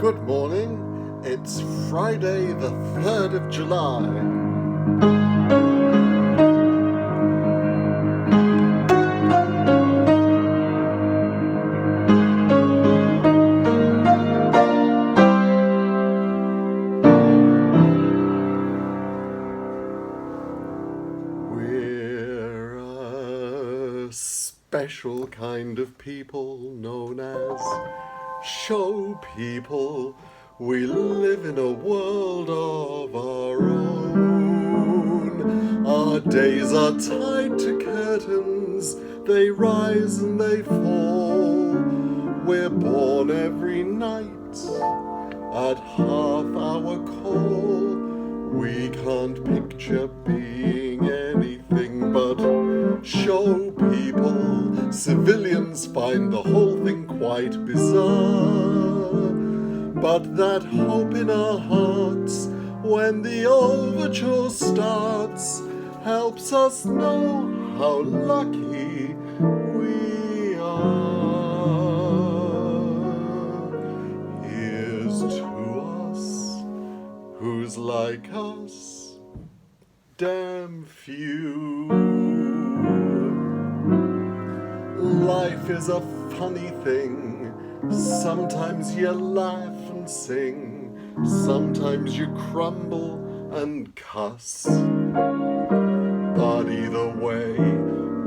Good morning. It's Friday the 3rd of July. We're a special kind of people known as show people. We live in a world of our own. Our days are tied to curtains, they rise and they fall. We're born every night at half-hour call. We can't picture being anything but show people. Civilians find the whole thing quite bizarre. But that hope in our hearts when the overture starts helps us know how lucky we are. Here's to us, who's like us, damn few. Life is a funny thing. Sometimes you laugh and sing, sometimes you crumble and cuss. But either way,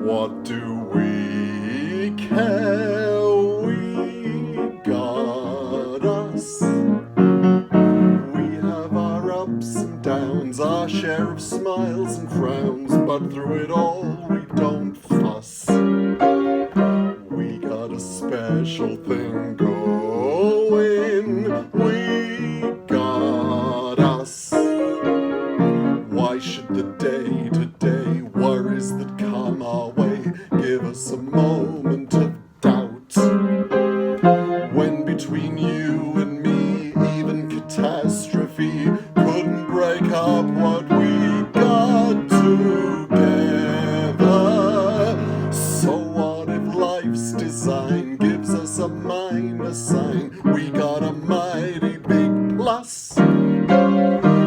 what do we care? We got us. We have our ups and downs, our share of smiles and frowns, but through it all we don't fuss. We got a special thing going, we got us. Why should the day-to-day worries that come our way give us a moment of doubt? When between you and me even catastrophe couldn't break up what we got together. So what if life's design gives us a minus sign? We got a mighty big plus,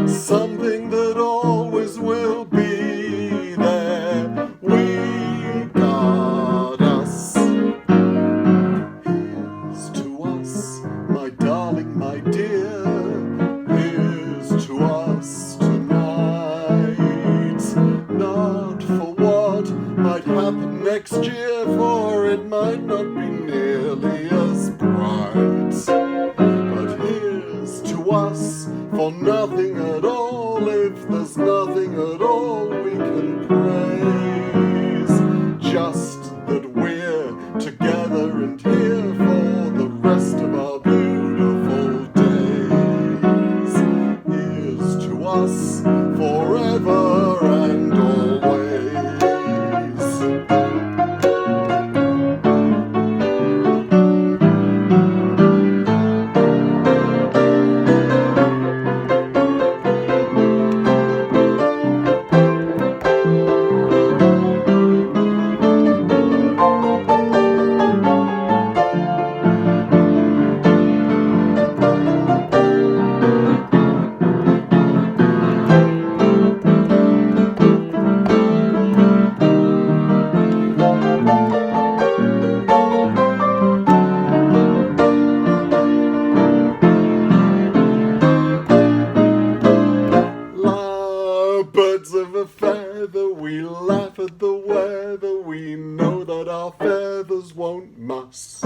something that always will be there. We got us. Here's to us, my darling, my dear. Here's to us tonight. Not for what might happen next year, for it might not be nearly as bright. But here's to us for nothing at all. If there's nothing at all we can praise, just that we're together and here for the rest of our beautiful days. Here's to us forever and always. Birds of a feather, we laugh at the weather, we know that our feathers won't muss.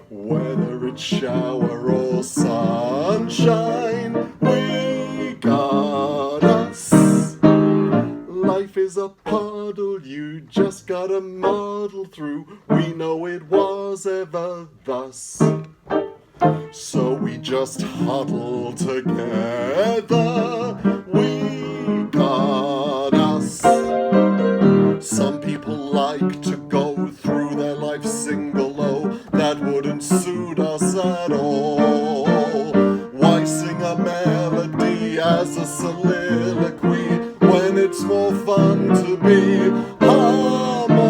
Whether it's shower or sunshine, we got us. Life is a puddle, you just gotta muddle through. We know it was ever thus. So we just huddle together. We got us. Some people like to go through their life single, oh, that wouldn't suit us at all. Why sing a melody as a soliloquy when it's more fun to be harmonizing?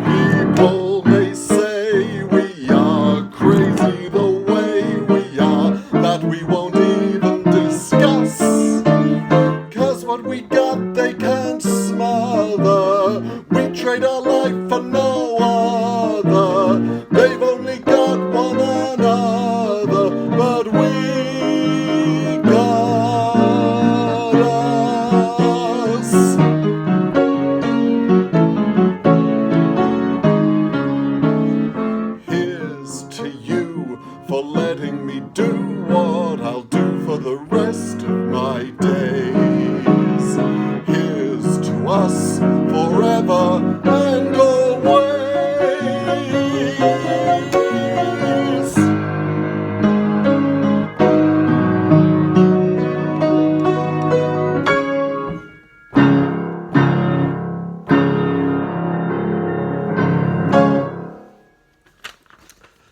People may say we got they can't smother. We trade our life for no other. They've only got one another, but we got us. Here's to you for letting me do what I'll do for the rest of my days. Here's to us forever and always.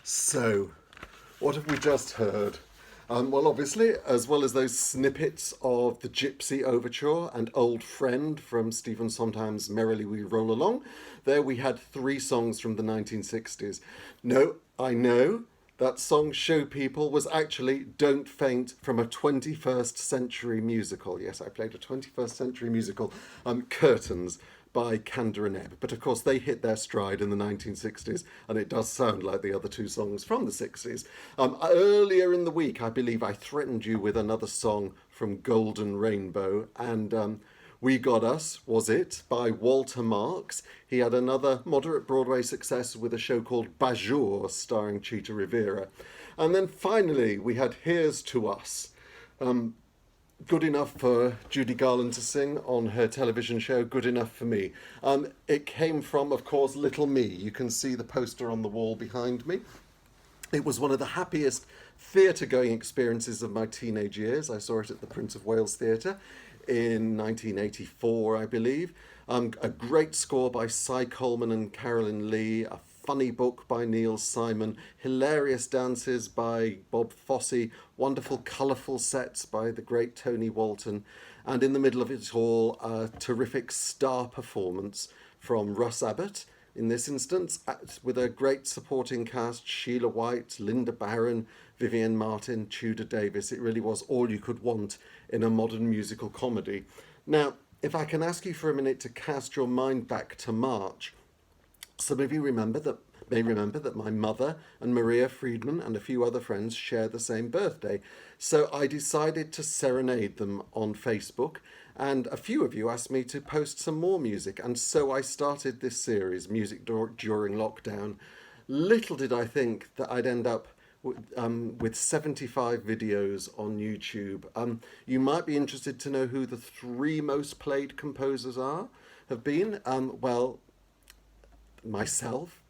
So, what have we just heard? Well, obviously, as well as those snippets of the Gypsy Overture and Old Friend from Stephen Sondheim's Merrily We Roll Along, there we had 3 songs from the 1960s. No, I know, that song Show People was actually Don't Faint from a 21st century musical. Yes, I played a 21st century musical, Curtains, by Kander and Ebb. But of course they hit their stride in the 1960s, and it does sound like the other 2 songs from the 60s. Earlier in the week, I believe I threatened you with another song from Golden Rainbow, and We Got Us, was it, by Walter Marks. He had another moderate Broadway success with a show called Bajour, starring Chita Rivera. And then finally, we had Here's to Us. Good enough for Judy Garland to sing on her television show, good enough for me. It came from, of course, Little Me. You can see the poster on the wall behind me. It was one of the happiest theatre-going experiences of my teenage years. I saw it at the Prince of Wales Theatre in 1984, I believe. A great score by Cy Coleman and Carolyn Lee, a funny book by Neil Simon, hilarious dances by Bob Fosse, wonderful colourful sets by the great Tony Walton, and in the middle of it all, a terrific star performance from Russ Abbott, in this instance, with a great supporting cast, Sheila White, Linda Barron, Vivienne Martin, Tudor Davis. It really was all you could want in a modern musical comedy. Now, if I can ask you for a minute to cast your mind back to March, some of you may remember that my mother and Maria Friedman and a few other friends share the same birthday. So I decided to serenade them on Facebook, and a few of you asked me to post some more music, and so I started this series, Music During Lockdown. Little did I think that I'd end up with 75 videos on YouTube. You might be interested to know who the 3 most played composers have been. Well, myself.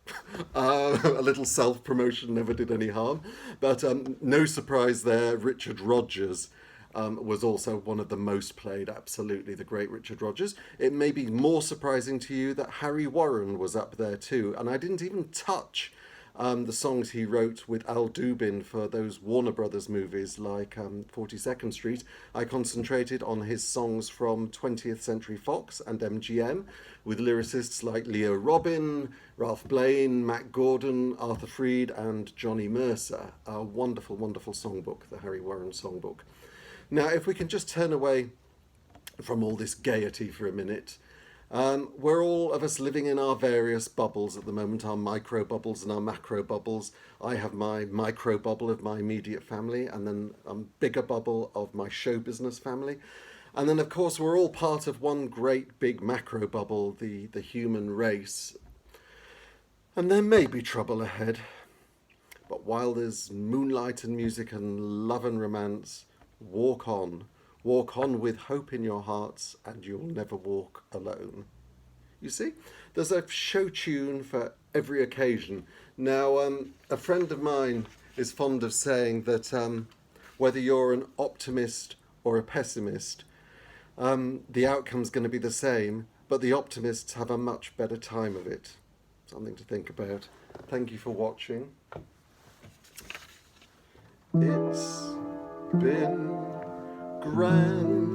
A little self-promotion never did any harm, but no surprise there, Richard Rodgers was also one of the most played, absolutely, the great Richard Rodgers. It may be more surprising to you that Harry Warren was up there too, and I didn't even touch the songs he wrote with Al Dubin for those Warner Brothers movies like 42nd Street. I concentrated on his songs from 20th Century Fox and MGM, with lyricists like Leo Robin, Ralph Blaine, Matt Gordon, Arthur Freed, and Johnny Mercer. A wonderful, wonderful songbook, the Harry Warren songbook. Now, if we can just turn away from all this gaiety for a minute, we're all of us living in our various bubbles at the moment, our micro bubbles and our macro bubbles. I have my micro bubble of my immediate family, and then a bigger bubble of my show business family. And then, of course, we're all part of one great big macro bubble, the human race. And there may be trouble ahead. But while there's moonlight and music and love and romance, walk on. Walk on with hope in your hearts, and you'll never walk alone. You see, there's a show tune for every occasion. Now, a friend of mine is fond of saying that whether you're an optimist or a pessimist, the outcome's going to be the same, but the optimists have a much better time of it. Something to think about. Thank you for watching. It's been grand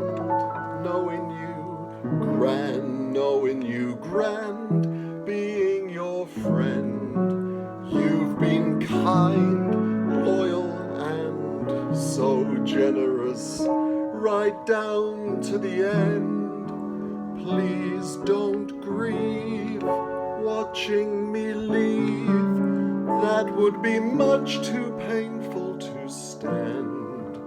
knowing you, grand knowing you, grand being your friend. You've been kind, loyal, and so generous, right down to the end. please don't grieve, watching me leave. That would be much too painful to stand.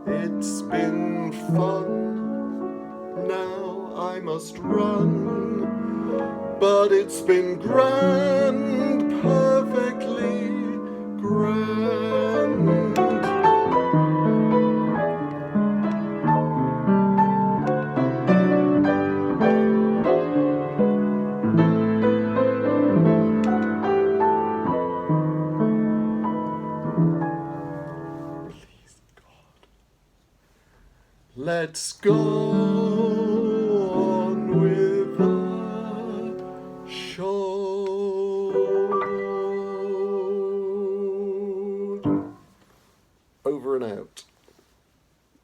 It's been fun, now I must run. But it's been grand, perfectly grand. Please, God. Let's go on with the show. Over and out.